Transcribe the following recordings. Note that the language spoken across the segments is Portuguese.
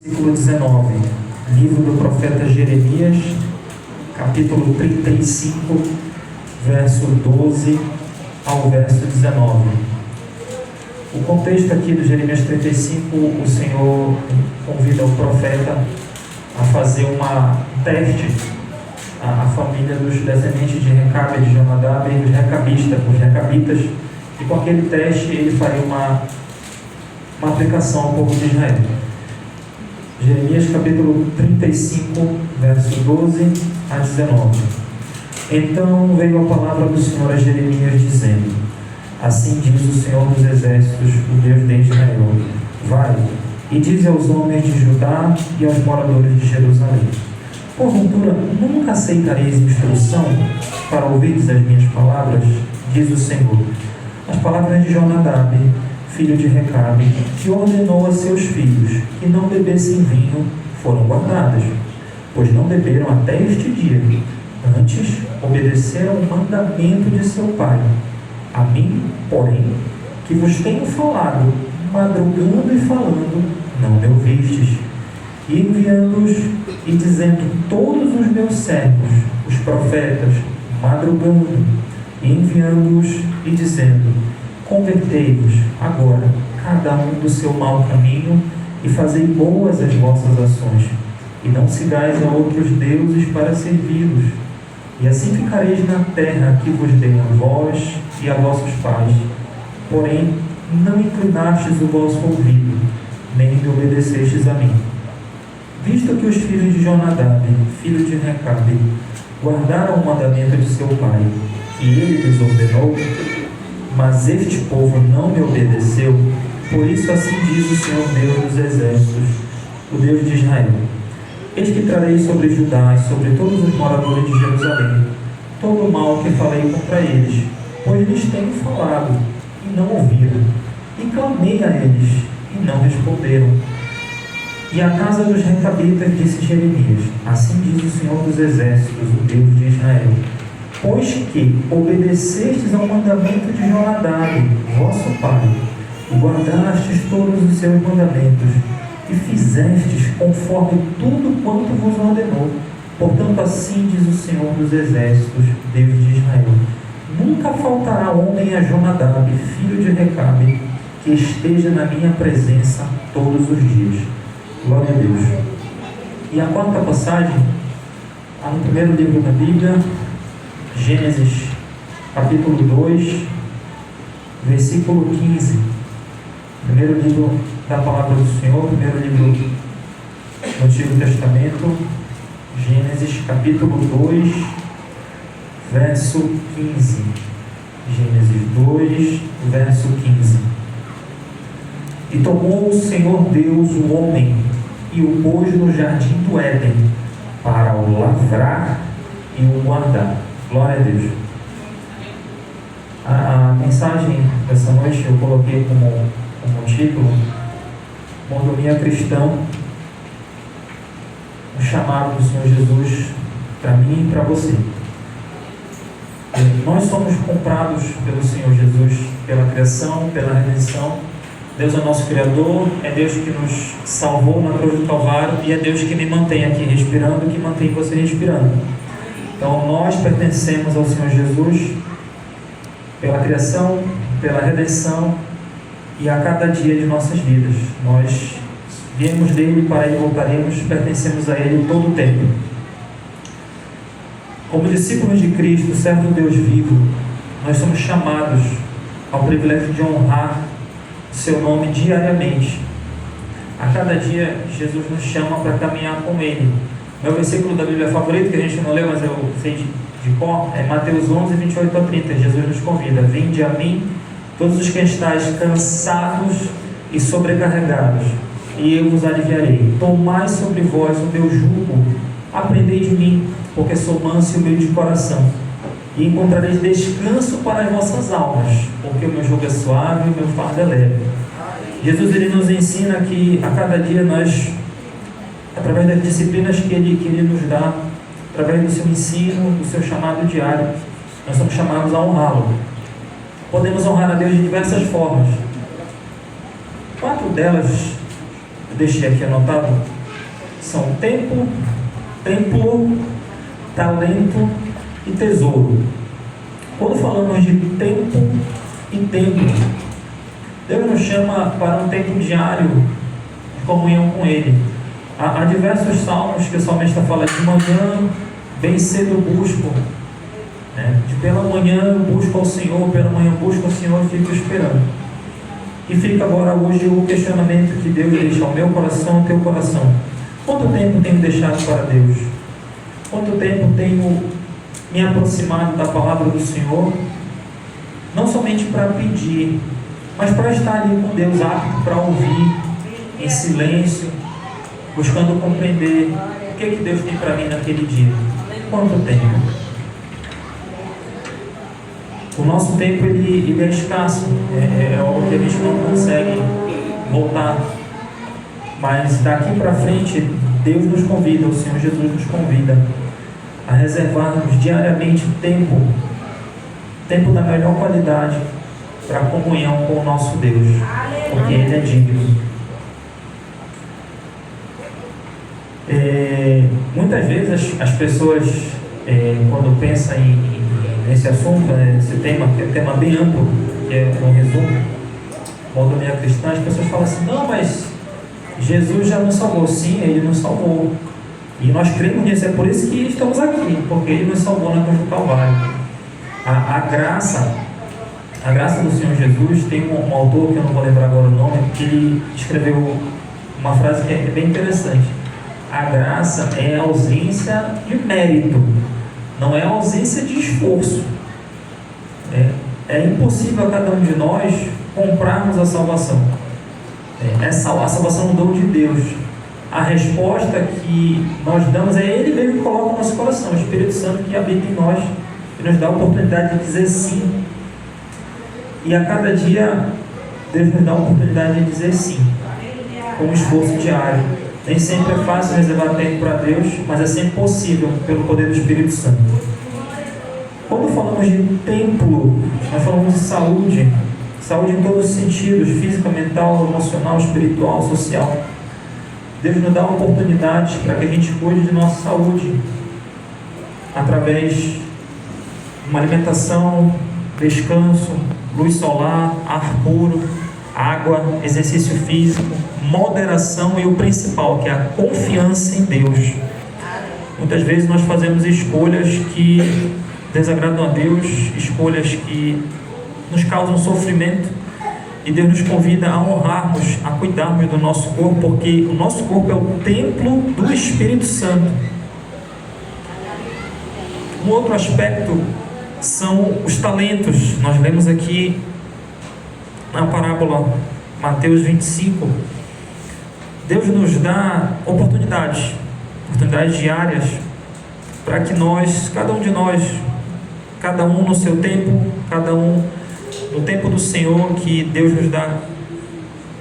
Versículo 19, livro do profeta Jeremias, capítulo 35, verso 12 ao verso 19. O contexto aqui do Jeremias 35, o Senhor convida o profeta a fazer um teste à família dos descendentes de Recabe, de Jonadab e os recabitas, e com aquele teste ele faria uma aplicação ao povo de Israel. Jeremias capítulo 35, verso 12 a 19. Então veio a palavra do Senhor a Jeremias, dizendo: Assim diz o Senhor dos Exércitos, o Deus de Israel: Vai e dize aos homens de Judá e aos moradores de Jerusalém: Porventura nunca aceitareis instrução para ouvirdes as minhas palavras? Diz o Senhor. As palavras de Jonadab, filho de Recabe, que ordenou a seus filhos que não bebessem vinho, foram guardadas, pois não beberam até este dia. Antes, obedeceram o mandamento de seu pai. A mim, porém, que vos tenho falado, madrugando e falando, não me ouvistes. E enviando-os e dizendo todos os meus servos, os profetas, madrugando, e enviando-os e dizendo: Convertei-vos agora, cada um do seu mau caminho, e fazei boas as vossas ações, e não sigais a outros deuses para servi-los. E assim ficareis na terra que vos dei a vós e a vossos pais. Porém, não inclinastes o vosso ouvido, nem me obedecestes a mim. Visto que os filhos de Jonadab, filho de Recabe, guardaram o mandamento de seu pai, que ele lhes ordenou, mas este povo não me obedeceu, por isso assim diz o Senhor Deus dos Exércitos, o Deus de Israel: Eis que trarei sobre Judá e sobre todos os moradores de Jerusalém todo o mal que falei contra eles, pois lhes tenho falado e não ouviram, e clamei a eles e não responderam. E a casa dos recabitas disse Jeremias: Assim diz o Senhor dos Exércitos, o Deus de Israel: Pois que obedecestes ao mandamento de Jonadab, vosso pai, e guardastes todos os seus mandamentos, e fizestes conforme tudo quanto vos ordenou. Portanto, assim diz o Senhor dos Exércitos, Deus de Israel: Nunca faltará homem a Jonadab, filho de Recabe, que esteja na minha presença todos os dias. Glória a Deus. E a quarta passagem, no primeiro livro da Bíblia, Gênesis, capítulo 2, versículo 15. Primeiro livro da Palavra do Senhor, primeiro livro do Antigo Testamento, Gênesis, capítulo 2, verso 15. Gênesis 2, verso 15. E tomou o Senhor Deus o homem e o pôs no jardim do Éden para o lavrar e o guardar. Glória a Deus. A mensagem dessa noite eu coloquei como título: Mordomia Cristã, o chamado do Senhor Jesus para mim e para você. Nós somos comprados pelo Senhor Jesus, pela criação, pela redenção. Deus é nosso Criador, é Deus que nos salvou na cruz do Calvário, e é Deus que me mantém aqui respirando, que mantém você respirando. Então nós pertencemos ao Senhor Jesus pela criação, pela redenção, e a cada dia de nossas vidas nós viemos dele, para ele voltaremos, pertencemos a ele todo o tempo. Como discípulos de Cristo, servo do Deus vivo, nós somos chamados ao privilégio de honrar seu nome diariamente. A cada dia Jesus nos chama para caminhar com ele. Meu versículo da Bíblia favorito, que a gente não leu, mas eu sei de cor, é Mateus 11, 28 a 30. Jesus nos convida: Vinde a mim, todos os que estáis cansados e sobrecarregados, e eu vos aliviarei. Tomai sobre vós o meu jugo, aprendei de mim, porque sou manso e humilde de coração, e encontrareis descanso para as vossas almas, porque o meu jugo é suave e o meu fardo é leve. Jesus, ele nos ensina que a cada dia nós, através das disciplinas que ele nos dá, através do seu ensino, do seu chamado diário, nós somos chamados a honrá-lo. Podemos honrar a Deus de diversas formas. 4 delas eu deixei aqui anotado, são tempo, templo, talento e tesouro. Quando falamos de tempo e templo, Deus nos chama para um tempo diário de comunhão com Ele. Há diversos salmos que o salmista fala: de manhã, bem cedo eu busco, de pela manhã eu busco ao Senhor, pela manhã eu busco ao Senhor e fico esperando. E fica agora hoje o questionamento que Deus deixa ao meu coração, ao teu coração: quanto tempo tenho deixado para Deus? Quanto tempo tenho me aproximado da palavra do Senhor, não somente para pedir, mas para estar ali com Deus, apto para ouvir, em silêncio, buscando compreender o que Deus tem para mim naquele dia? Quanto tempo? O nosso tempo ele é escasso, é algo que a gente não consegue voltar, mas daqui para frente Deus nos convida, o Senhor Jesus nos convida a reservarmos diariamente tempo da melhor qualidade para comunhão com o nosso Deus, porque Ele é digno. Muitas vezes as pessoas, quando pensam nesse assunto, esse tema, que é um tema bem amplo, que é um resumo, monogamia cristã, as pessoas falam assim: não, mas Jesus já nos salvou. Sim, Ele nos salvou. E nós cremos nisso, é por isso que estamos aqui, porque Ele nos salvou na cruz do Calvário. A graça do Senhor Jesus, tem um autor que eu não vou lembrar agora o nome, que ele escreveu uma frase que é bem interessante: a graça é a ausência de mérito, não é a ausência de esforço. É impossível a cada um de nós comprarmos a salvação. A salvação é um dom de Deus. A resposta que nós damos é Ele mesmo que coloca no nosso coração, o Espírito Santo que habita em nós e nos dá a oportunidade de dizer sim. E a cada dia Deus nos dá a oportunidade de dizer sim, com um esforço diário. Nem sempre é fácil reservar tempo para Deus, mas é sempre possível pelo poder do Espírito Santo. Quando falamos de templo, nós falamos de saúde em todos os sentidos: física, mental, emocional, espiritual, social. Deus nos dá oportunidades para que a gente cuide de nossa saúde através de uma alimentação, descanso, luz solar, ar puro, água, exercício físico, moderação e o principal, que é a confiança em Deus. Muitas vezes nós fazemos escolhas que desagradam a Deus, escolhas que nos causam sofrimento, e Deus nos convida a honrarmos, a cuidarmos do nosso corpo, porque o nosso corpo é o templo do Espírito Santo. Um outro aspecto são os talentos. Nós lemos aqui na parábola Mateus 25, Deus nos dá oportunidades diárias para que nós, cada um de nós, cada um no seu tempo, cada um no tempo do Senhor, que Deus nos dá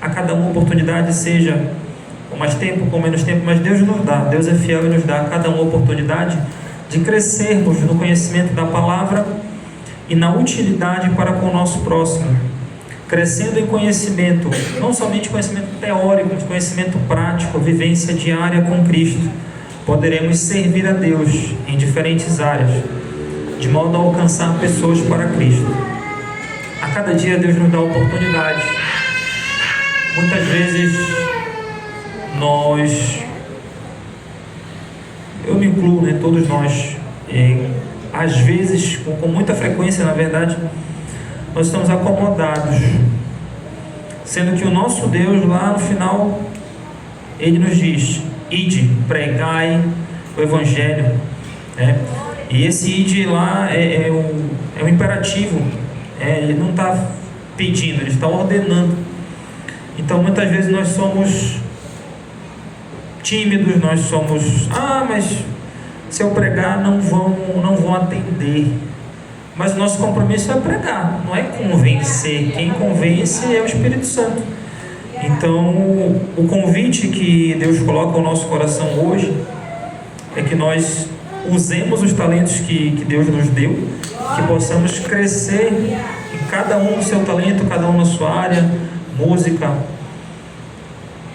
a cada um oportunidade, seja com mais tempo, com menos tempo, mas Deus nos dá, Deus é fiel e nos dá a cada um a oportunidade de crescermos no conhecimento da palavra e na utilidade para com o nosso próximo, crescendo em conhecimento, não somente conhecimento teórico, mas conhecimento prático, vivência diária com Cristo. Poderemos servir a Deus em diferentes áreas, de modo a alcançar pessoas para Cristo. A cada dia Deus nos dá oportunidades. Muitas vezes eu me incluo, todos nós, às vezes, com muita frequência, na verdade, nós estamos acomodados, sendo que o nosso Deus, lá no final, Ele nos diz: ide, pregai o Evangelho, e esse ide lá é um imperativo. Ele não está pedindo, Ele está ordenando. Então muitas vezes nós somos tímidos, nós somos: mas se eu pregar não vão atender. Mas o nosso compromisso é pregar, não é convencer. Quem convence é o Espírito Santo. Então o convite que Deus coloca ao nosso coração hoje é que nós usemos os talentos que Deus nos deu, que possamos crescer em cada um no seu talento, cada um na sua área: música,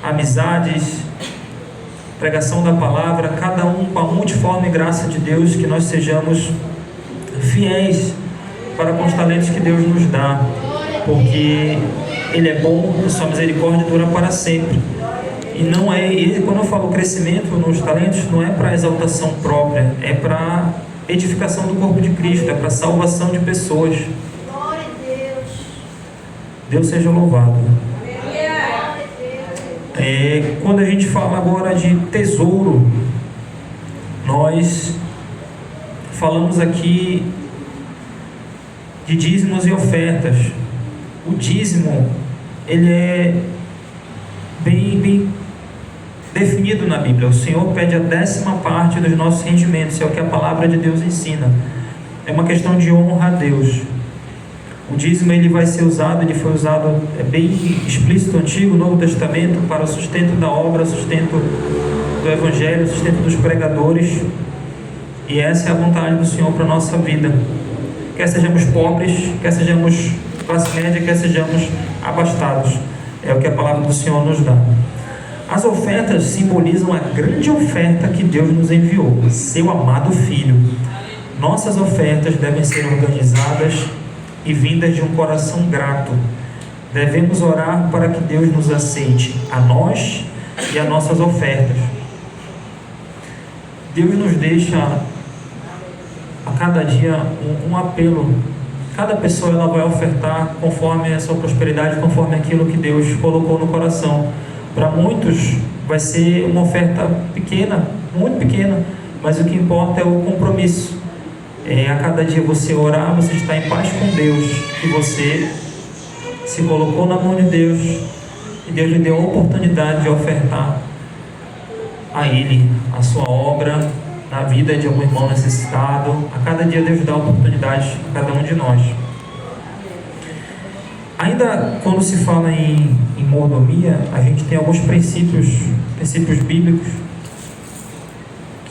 amizades, pregação da palavra, cada um com a multiforme graça de Deus, que nós sejamos fiéis para com os talentos que Deus nos dá, porque Ele é bom, a sua misericórdia dura para sempre. E não é, quando eu falo crescimento nos talentos, não é para exaltação própria, é para edificação do corpo de Cristo, é para salvação de pessoas. Glória a Deus. Deus seja louvado. Quando a gente fala agora de tesouro, nós falamos aqui de dízimos e ofertas. O dízimo, ele é bem definido na Bíblia. O Senhor pede a 10ª parte dos nossos rendimentos, é o que a palavra de Deus ensina. É uma questão de honra a Deus. O dízimo, ele vai ser usado, ele foi usado, é bem explícito no Antigo, Novo Testamento, para o sustento da obra, sustento do Evangelho, sustento dos pregadores. E essa é a vontade do Senhor para a nossa vida. Quer sejamos pobres, quer sejamos classe média, quer sejamos abastados. É o que a palavra do Senhor nos dá. As ofertas simbolizam a grande oferta que Deus nos enviou, seu amado Filho. Nossas ofertas devem ser organizadas e vindas de um coração grato. Devemos orar para que Deus nos aceite, a nós e as nossas ofertas. Deus nos deixa a cada dia um apelo. Cada pessoa ela vai ofertar conforme a sua prosperidade, conforme aquilo que Deus colocou no coração. Para muitos vai ser uma oferta pequena, muito pequena, mas o que importa é o compromisso. A cada dia você orar, você está em paz com Deus, que você se colocou na mão de Deus e Deus lhe deu a oportunidade de ofertar a Ele a sua obra na vida de algum irmão necessitado. A cada dia Deus dá a oportunidade a cada um de nós. Ainda quando se fala em mordomia, a gente tem alguns princípios bíblicos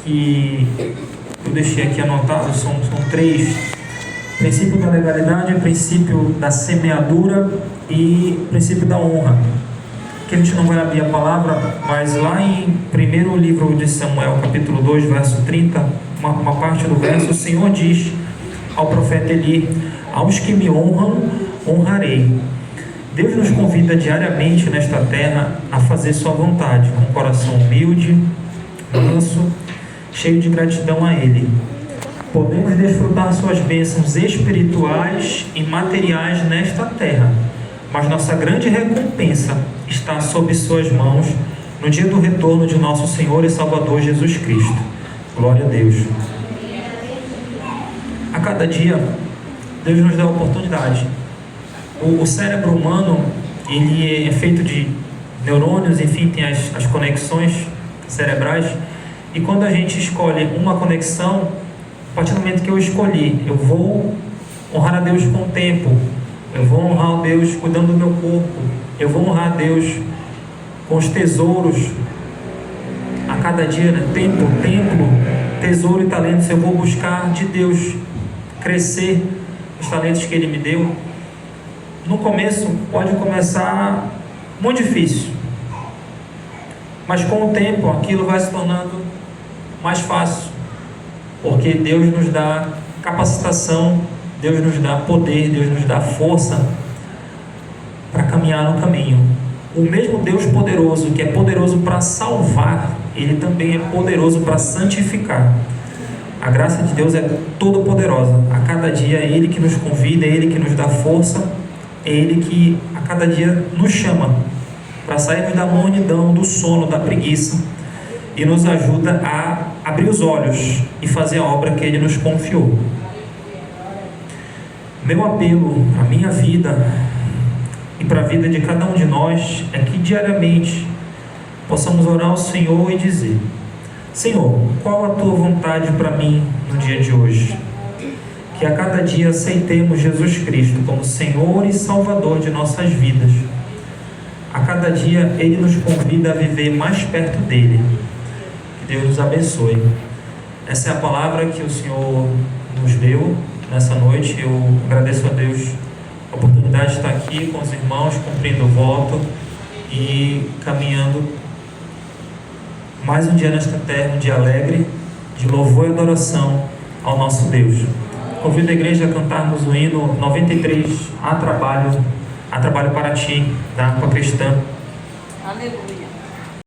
que eu deixei aqui anotados, são 3: princípio da legalidade, princípio da semeadura e princípio da honra. Que a gente não vai abrir a palavra, mas lá em primeiro livro de Samuel, capítulo 2, verso 30, uma parte do verso, o Senhor diz ao profeta Eli: aos que me honram, honrarei. Deus nos convida diariamente nesta terra a fazer sua vontade, com um coração humilde, manso, cheio de gratidão a Ele. Podemos desfrutar suas bênçãos espirituais e materiais nesta terra, mas nossa grande recompensa está sob suas mãos no dia do retorno de nosso Senhor e Salvador Jesus Cristo. Glória a Deus. A cada dia, Deus nos dá a oportunidade. O cérebro humano, ele é feito de neurônios, enfim, tem as conexões cerebrais. E quando a gente escolhe uma conexão, a partir do momento que eu escolhi, eu vou honrar a Deus com o tempo, eu vou honrar a Deus cuidando do meu corpo, eu vou honrar a Deus com os tesouros. A cada dia, né? Templo, tesouro e talentos, eu vou buscar de Deus crescer os talentos que Ele me deu. No começo pode começar muito difícil, mas com o tempo aquilo vai se tornando mais fácil, porque Deus nos dá capacitação, Deus nos dá poder, Deus nos dá força para caminhar no caminho. O mesmo Deus poderoso, que é poderoso para salvar, Ele também é poderoso para santificar. A graça de Deus é toda poderosa. A cada dia é Ele que nos convida, é Ele que nos dá força, é Ele que a cada dia nos chama para sairmos da mornidão, do sono, da preguiça, e nos ajuda a abrir os olhos e fazer a obra que Ele nos confiou. Meu apelo à minha vida e para a vida de cada um de nós é que diariamente possamos orar ao Senhor e dizer: Senhor, qual a Tua vontade para mim no dia de hoje? Que a cada dia aceitemos Jesus Cristo como Senhor e Salvador de nossas vidas. A cada dia Ele nos convida a viver mais perto dEle. Que Deus nos abençoe. Essa é a palavra que o Senhor nos deu nessa noite. Eu agradeço a Deus a oportunidade de estar aqui com os irmãos, cumprindo o voto, e caminhando mais um dia nesta terra, um dia alegre, de louvor e adoração ao nosso Deus. Convido a igreja a cantarmos o hino 93, Há Trabalho para Ti, da harpa cristã. Aleluia.